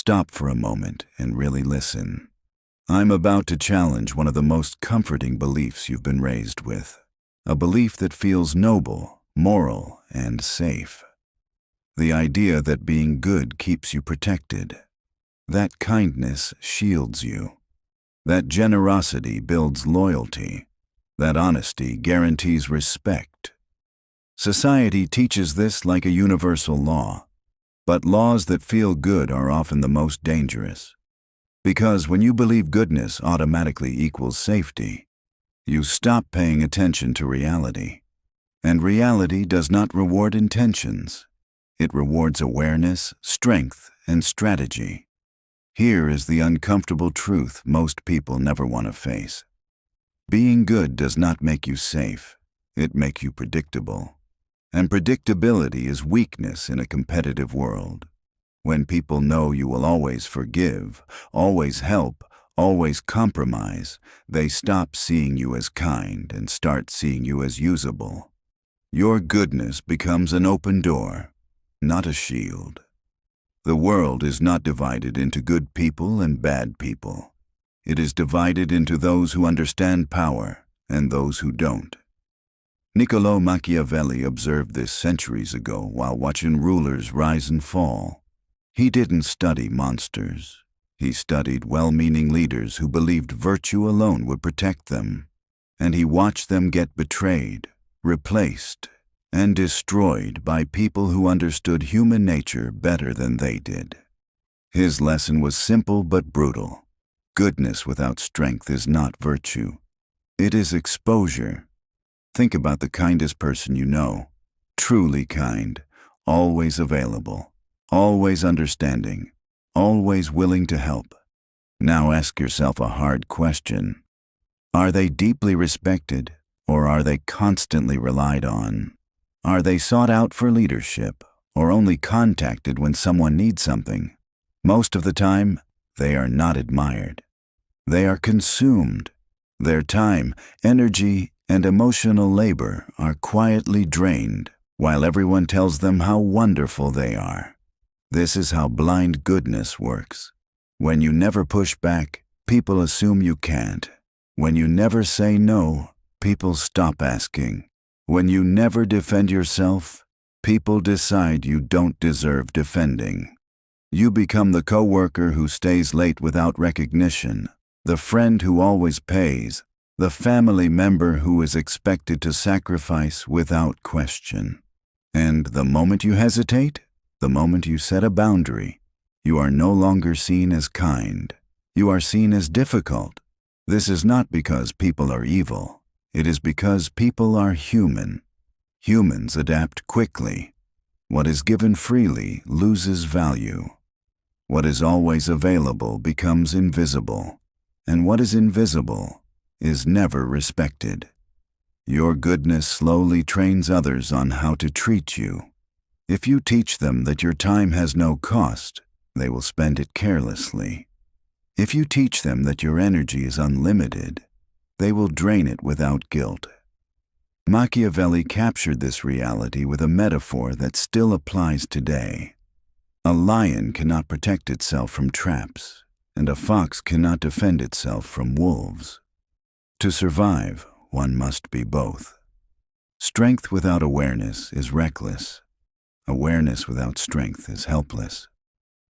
stop for a moment and really listen. I'm about to challenge one of the most comforting beliefs you've been raised with, a belief that feels noble, moral, and safe. The idea that being good keeps you protected, that kindness shields you, that generosity builds loyalty, that honesty guarantees respect. Society teaches this like a universal law, but laws that feel good are often the most dangerous. Because when you believe goodness automatically equals safety, you stop paying attention to reality. And reality does not reward intentions. It rewards awareness, strength, and strategy. Here is the uncomfortable truth most people never want to face. Being good does not make you safe. It makes you predictable. And predictability is weakness in a competitive world. When people know you will always forgive, always help, always compromise, they stop seeing you as kind and start seeing you as usable. Your goodness becomes an open door, not a shield. The world is not divided into good people and bad people. It is divided into those who understand power and those who don't. Niccolò Machiavelli observed this centuries ago while watching rulers rise and fall. He didn't study monsters. He studied well-meaning leaders who believed virtue alone would protect them. And he watched them get betrayed, replaced, and destroyed by people who understood human nature better than they did. His lesson was simple but brutal. Goodness without strength is not virtue. It is exposure. Think about the kindest person you know. Truly kind, always available, always understanding, always willing to help. Now ask yourself a hard question. Are they deeply respected, or are they constantly relied on? Are they sought out for leadership, or only contacted when someone needs something? Most of the time, they are not admired. They are consumed. Their time, energy, and emotional labor are quietly drained, while everyone tells them how wonderful they are. This is how blind goodness works. When you never push back, people assume you can't. When you never say no, people stop asking. When you never defend yourself, people decide you don't deserve defending. You become the coworker who stays late without recognition, the friend who always pays, the family member who is expected to sacrifice without question. And the moment you hesitate, the moment you set a boundary, you are no longer seen as kind. You are seen as difficult. This is not because people are evil. It is because people are human. Humans adapt quickly. What is given freely loses value. What is always available becomes invisible. And what is invisible is never respected. Your goodness slowly trains others on how to treat you. If you teach them that your time has no cost, they will spend it carelessly. If you teach them that your energy is unlimited, they will drain it without guilt. Machiavelli captured this reality with a metaphor that still applies today. A lion cannot protect itself from traps, and a fox cannot defend itself from wolves. To survive, one must be both. Strength without awareness is reckless. Awareness without strength is helpless.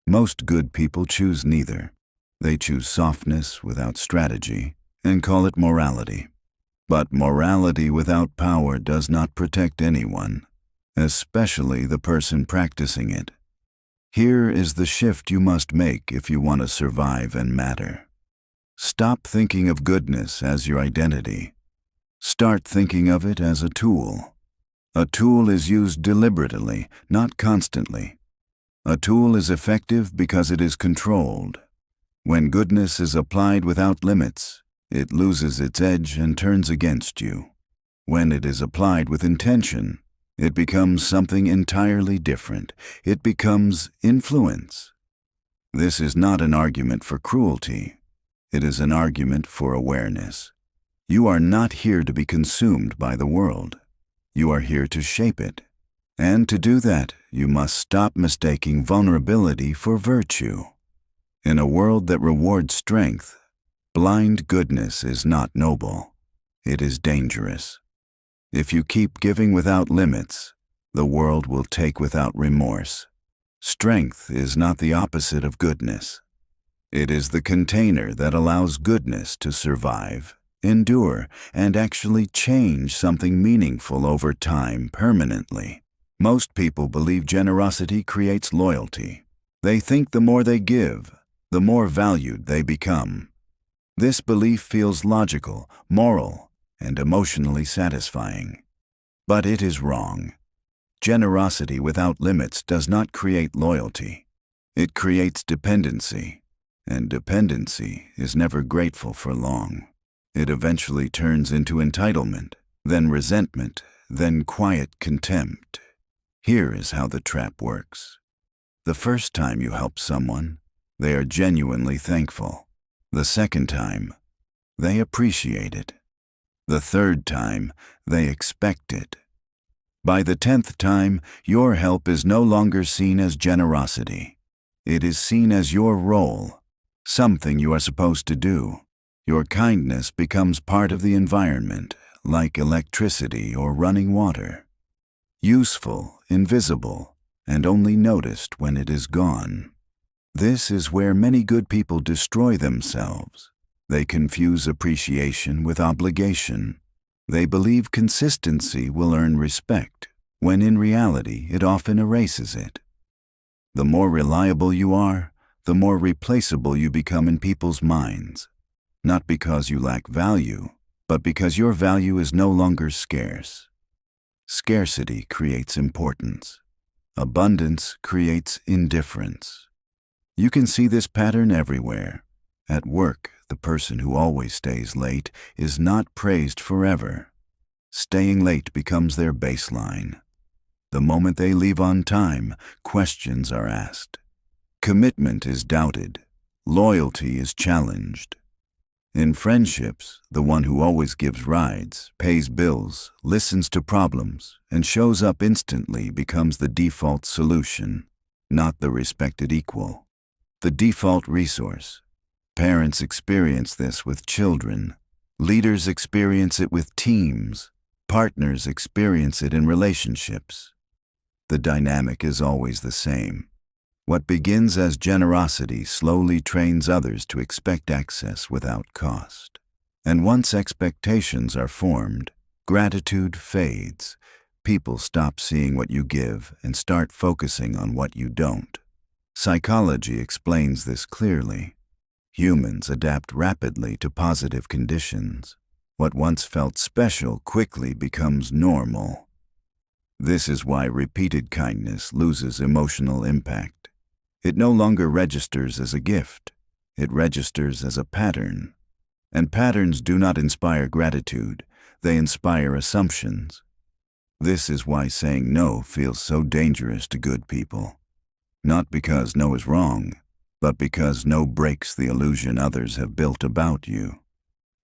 Most good people choose neither. They choose softness without strategy and call it morality. But morality without power does not protect anyone, especially the person practicing it. Here is the shift you must make if you want to survive and matter. Stop thinking of goodness as your identity. Start thinking of it as a tool. A tool is used deliberately, not constantly. A tool is effective because it is controlled. When goodness is applied without limits, it loses its edge and turns against you. When it is applied with intention, it becomes something entirely different. It becomes influence. This is not an argument for cruelty. It is an argument for awareness. You are not here to be consumed by the world. You are here to shape it. And to do that, you must stop mistaking vulnerability for virtue. In a world that rewards strength, blind goodness is not noble. It is dangerous. If you keep giving without limits, the world will take without remorse. Strength is not the opposite of goodness. It is the container that allows goodness to survive, endure, and actually change something meaningful over time permanently. Most people believe generosity creates loyalty. They think the more they give, the more valued they become. This belief feels logical, moral, and emotionally satisfying. But it is wrong. Generosity without limits does not create loyalty. It creates dependency, and dependency is never grateful for long. It eventually turns into entitlement, then resentment, then quiet contempt. Here is how the trap works. The first time you help someone, they are genuinely thankful. The second time, they appreciate it. The third time, they expect it. By the 10th time, your help is no longer seen as generosity. It is seen as your role, something you are supposed to do. Your kindness becomes part of the environment, like electricity or running water. Useful, invisible, and only noticed when it is gone. This is where many good people destroy themselves. They confuse appreciation with obligation. They believe consistency will earn respect, when in reality it often erases it. The more reliable you are, the more replaceable you become in people's minds. Not because you lack value, but because your value is no longer scarce. Scarcity creates importance. Abundance creates indifference. You can see this pattern everywhere. At work, the person who always stays late is not praised forever. Staying late becomes their baseline. The moment they leave on time, questions are asked. Commitment is doubted. Loyalty is challenged. In friendships, the one who always gives rides, pays bills, listens to problems, and shows up instantly becomes the default solution, not the respected equal. The default resource. Parents experience this with children. Leaders experience it with teams. Partners experience it in relationships. The dynamic is always the same. What begins as generosity slowly trains others to expect access without cost. And once expectations are formed, gratitude fades. People stop seeing what you give and start focusing on what you don't. Psychology explains this clearly. Humans adapt rapidly to positive conditions. What once felt special quickly becomes normal. This is why repeated kindness loses emotional impact. It no longer registers as a gift. It registers as a pattern. And patterns do not inspire gratitude. They inspire assumptions. This is why saying no feels so dangerous to good people. Not because no is wrong, but because no breaks the illusion others have built about you.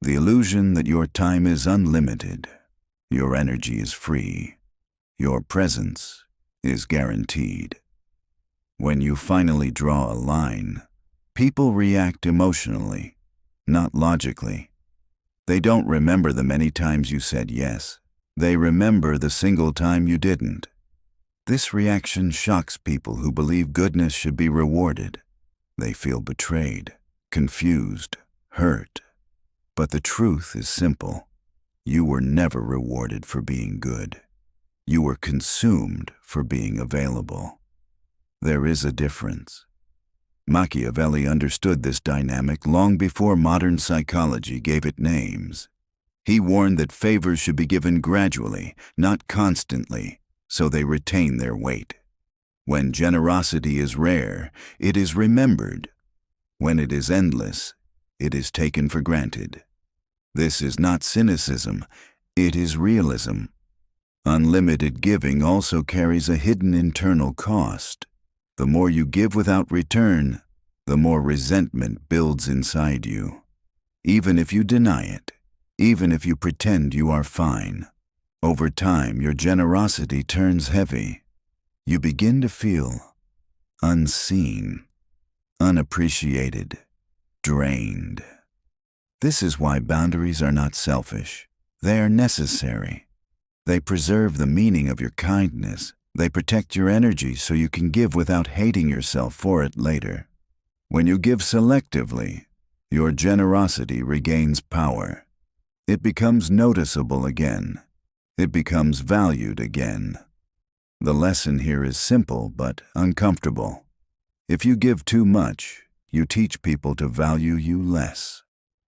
The illusion that your time is unlimited, your energy is free, your presence is guaranteed. When you finally draw a line, people react emotionally, not logically. They don't remember the many times you said yes. They remember the single time you didn't. This reaction shocks people who believe goodness should be rewarded. They feel betrayed, confused, hurt. But the truth is simple. You were never rewarded for being good. You were consumed for being available. There is a difference. Machiavelli understood this dynamic long before modern psychology gave it names. He warned that favors should be given gradually, not constantly, so they retain their weight. When generosity is rare, it is remembered. When it is endless, it is taken for granted. This is not cynicism, it is realism. Unlimited giving also carries a hidden internal cost. The more you give without return, the more resentment builds inside you. Even if you deny it, even if you pretend you are fine, over time your generosity turns heavy. You begin to feel unseen. unappreciated, drained. This is why boundaries are not selfish. They are necessary. They preserve the meaning of your kindness. They protect your energy so you can give without hating yourself for it later. When you give selectively, your generosity regains power. It becomes noticeable again. It becomes valued again. The lesson here is simple but uncomfortable. If you give too much, you teach people to value you less.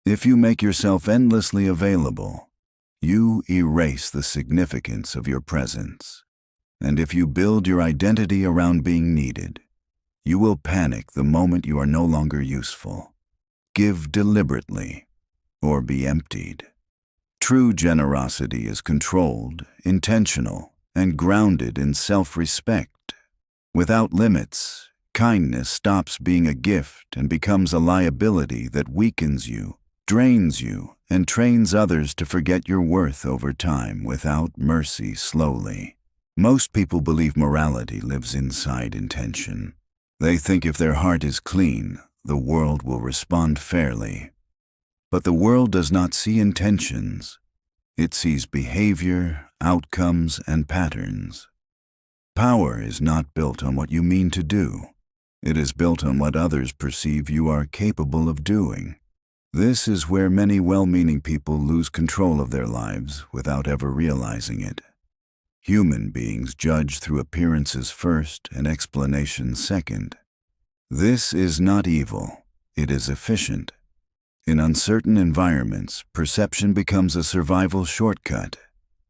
If you make yourself endlessly available, you erase the significance of your presence. And if you build your identity around being needed, you will panic the moment you are no longer useful. Give deliberately, or be emptied. True generosity is controlled, intentional, and grounded in self-respect. Without limits, kindness stops being a gift and becomes a liability that weakens you, drains you, and trains others to forget your worth over time without mercy slowly. Most people believe morality lives inside intention. They think if their heart is clean, the world will respond fairly. But the world does not see intentions. It sees behavior, outcomes, and patterns. Power is not built on what you mean to do. It is built on what others perceive you are capable of doing. This is where many well-meaning people lose control of their lives without ever realizing it. Human beings judge through appearances first and explanations second. This is not evil. It is efficient. In uncertain environments, perception becomes a survival shortcut.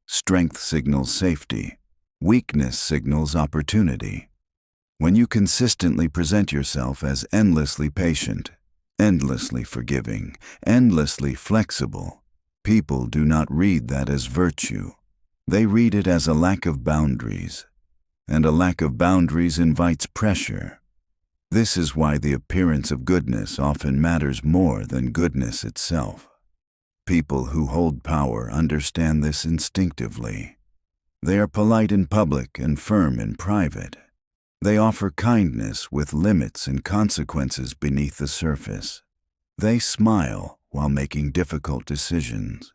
Strength signals safety. Weakness signals opportunity. When you consistently present yourself as endlessly patient, endlessly forgiving, endlessly flexible, people do not read that as virtue. They read it as a lack of boundaries, and a lack of boundaries invites pressure. This is why the appearance of goodness often matters more than goodness itself. People who hold power understand this instinctively. They are polite in public and firm in private. They offer kindness with limits and consequences beneath the surface. They smile while making difficult decisions.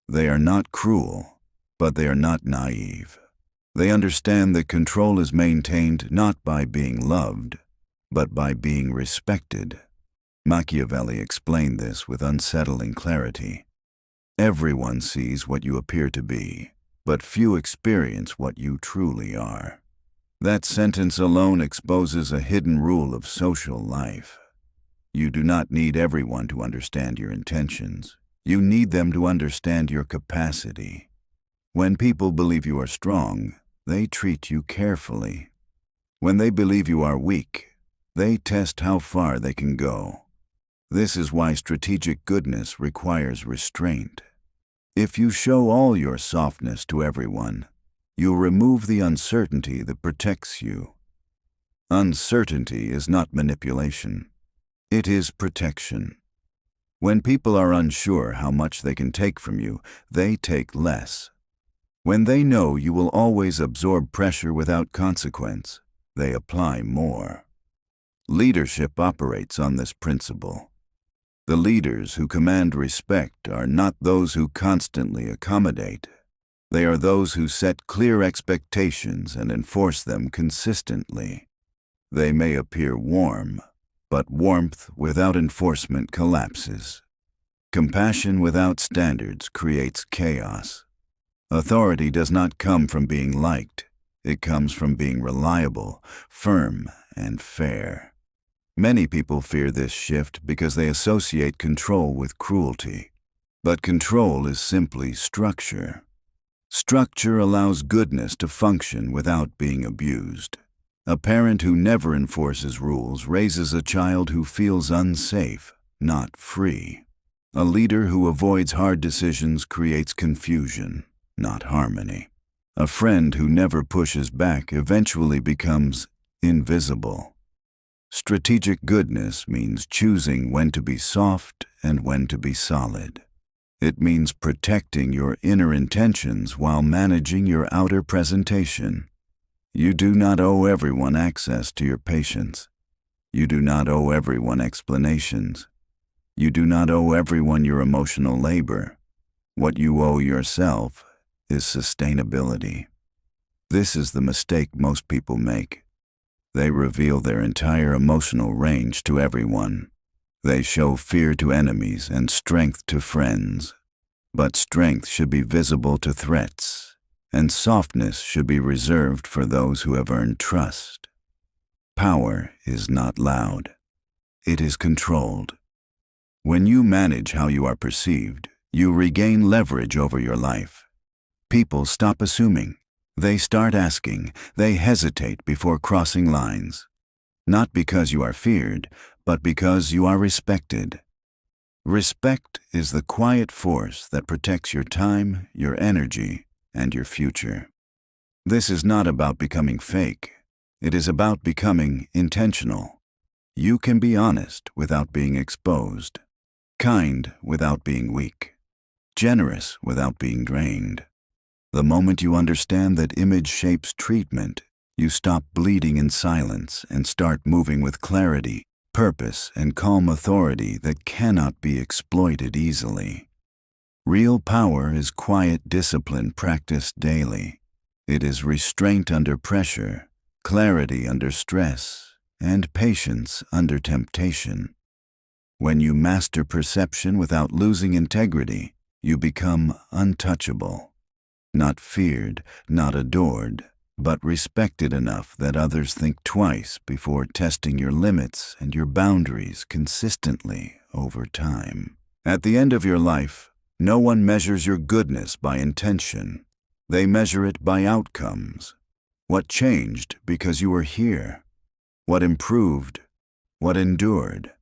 They are not cruel, but they are not naive. They understand that control is maintained not by being loved, but by being respected. Machiavelli explained this with unsettling clarity. Everyone sees what you appear to be, but few experience what you truly are. That sentence alone exposes a hidden rule of social life. You do not need everyone to understand your intentions. You need them to understand your capacity. When people believe you are strong, they treat you carefully. When they believe you are weak, they test how far they can go. This is why strategic goodness requires restraint. If you show all your softness to everyone, you remove the uncertainty that protects you. Uncertainty is not manipulation. It is protection. When people are unsure how much they can take from you, they take less. When they know you will always absorb pressure without consequence, they apply more. Leadership operates on this principle. The leaders who command respect are not those who constantly accommodate. They are those who set clear expectations and enforce them consistently. They may appear warm, but warmth without enforcement collapses. Compassion without standards creates chaos. Authority does not come from being liked. It comes from being reliable, firm, and fair. Many people fear this shift because they associate control with cruelty. But control is simply structure. Structure allows goodness to function without being abused. A parent who never enforces rules raises a child who feels unsafe, not free. A leader who avoids hard decisions creates confusion, not harmony. A friend who never pushes back eventually becomes invisible. Strategic goodness means choosing when to be soft and when to be solid. It means protecting your inner intentions while managing your outer presentation. You do not owe everyone access to your patience. You do not owe everyone explanations. You do not owe everyone your emotional labor. What you owe yourself is sustainability. This is the mistake most people make. They reveal their entire emotional range to everyone. They show fear to enemies and strength to friends. But strength should be visible to threats, and softness should be reserved for those who have earned trust. Power is not loud. It is controlled. When you manage how you are perceived, you regain leverage over your life. People stop assuming. They start asking. They hesitate before crossing lines. Not because you are feared, but because you are respected. Respect is the quiet force that protects your time, your energy, and your future. This is not about becoming fake. It is about becoming intentional. You can be honest without being exposed, kind without being weak, generous without being drained. The moment you understand that image shapes treatment, you stop bleeding in silence and start moving with clarity, purpose, and calm authority that cannot be exploited easily. Real power is quiet discipline practiced daily. It is restraint under pressure, clarity under stress, and patience under temptation. When you master perception without losing integrity, you become untouchable. Not feared, not adored, but respected enough that others think twice before testing your limits and your boundaries consistently over time. At the end of your life, no one measures your goodness by intention. They measure it by outcomes. What changed because you were here? What improved? What endured?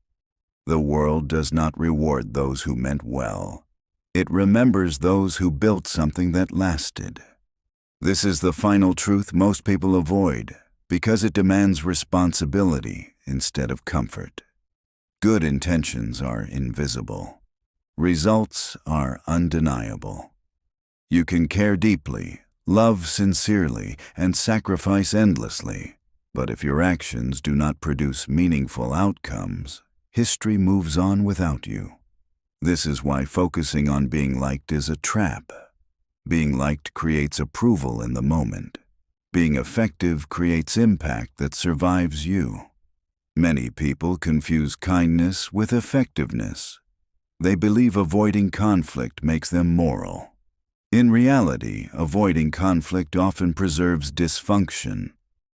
The world does not reward those who meant well. It remembers those who built something that lasted. This is the final truth most people avoid because it demands responsibility instead of comfort. Good intentions are invisible. Results are undeniable. You can care deeply, love sincerely, and sacrifice endlessly, but if your actions do not produce meaningful outcomes, history moves on without you. This is why focusing on being liked is a trap. Being liked creates approval in the moment. Being effective creates impact that survives you. Many people confuse kindness with effectiveness. They believe avoiding conflict makes them moral. In reality, avoiding conflict often preserves dysfunction.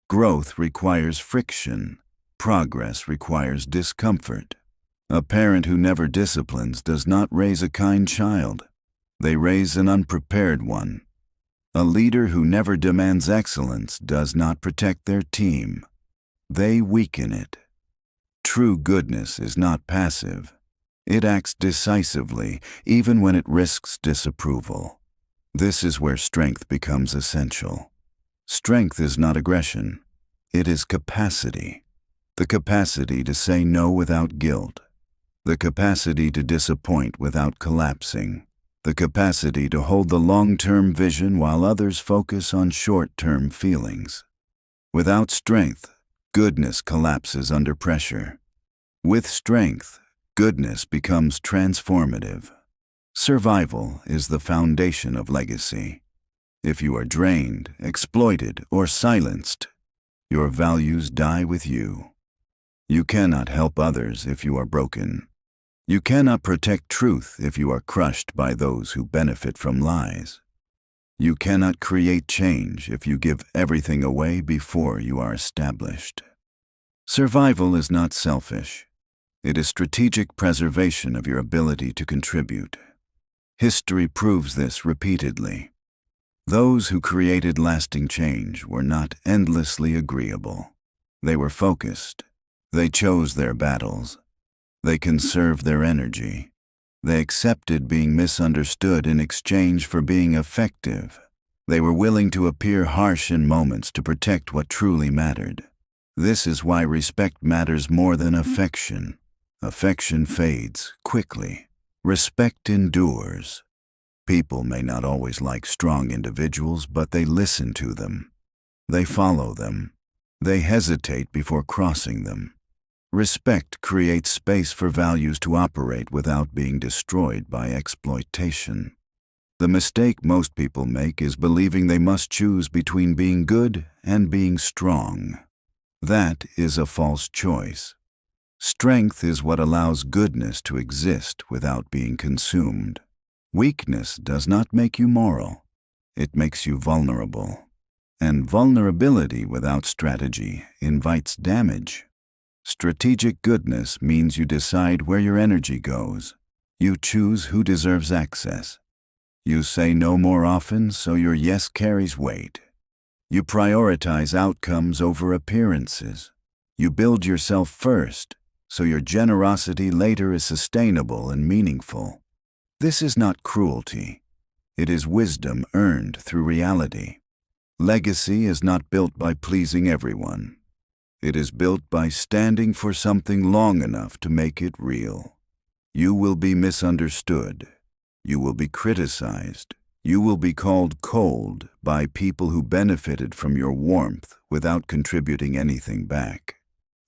Growth requires friction. Progress requires discomfort. A parent who never disciplines does not raise a kind child. They raise an unprepared one. A leader who never demands excellence does not protect their team. They weaken it. True goodness is not passive. It acts decisively, even when it risks disapproval. This is where strength becomes essential. Strength is not aggression. It is capacity. The capacity to say no without guilt. The capacity to disappoint without collapsing. The capacity to hold the long-term vision while others focus on short-term feelings. Without strength, goodness collapses under pressure. With strength, goodness becomes transformative. Survival is the foundation of legacy. If you are drained, exploited, or silenced, your values die with you. You cannot help others if you are broken. You cannot protect truth if you are crushed by those who benefit from lies. You cannot create change if you give everything away before you are established. Survival is not selfish. It is strategic preservation of your ability to contribute. History proves this repeatedly. Those who created lasting change were not endlessly agreeable. They were focused. They chose their battles. They conserved their energy. They accepted being misunderstood in exchange for being effective. They were willing to appear harsh in moments to protect what truly mattered. This is why respect matters more than affection. Affection fades quickly. Respect endures. People may not always like strong individuals, but they listen to them. They follow them. They hesitate before crossing them. Respect creates space for values to operate without being destroyed by exploitation. The mistake most people make is believing they must choose between being good and being strong. That is a false choice. Strength is what allows goodness to exist without being consumed. Weakness does not make you moral. It makes you vulnerable. And vulnerability without strategy invites damage. Strategic goodness means you decide where your energy goes. You choose who deserves access. You say no more often so your yes carries weight. You prioritize outcomes over appearances. You build yourself first so your generosity later is sustainable and meaningful. This is not cruelty. It is wisdom earned through reality. Legacy is not built by pleasing everyone. It is built by standing for something long enough to make it real. You will be misunderstood. You will be criticized. You will be called cold by people who benefited from your warmth without contributing anything back.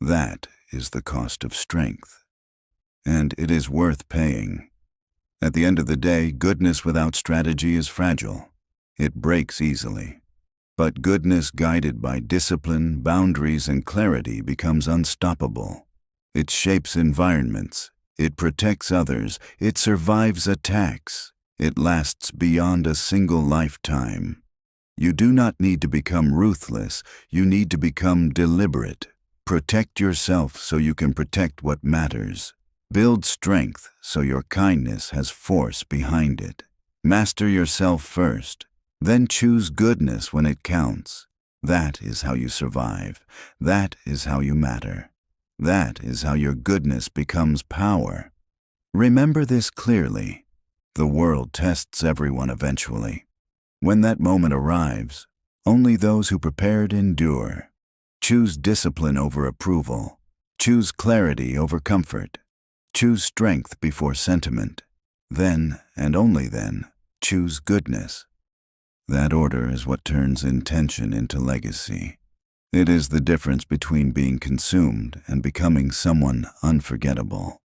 That is the cost of strength. And it is worth paying. At the end of the day, goodness without strategy is fragile. It breaks easily. But goodness guided by discipline, boundaries, and clarity becomes unstoppable. It shapes environments. It protects others. It survives attacks. It lasts beyond a single lifetime. You do not need to become ruthless. You need to become deliberate. Protect yourself so you can protect what matters. Build strength so your kindness has force behind it. Master yourself first. Then choose goodness when it counts. That is how you survive. That is how you matter. That is how your goodness becomes power. Remember this clearly. The world tests everyone eventually. When that moment arrives, only those who prepared endure. Choose discipline over approval. Choose clarity over comfort. Choose strength before sentiment. Then, and only then, choose goodness. That order is what turns intention into legacy. It is the difference between being consumed and becoming someone unforgettable.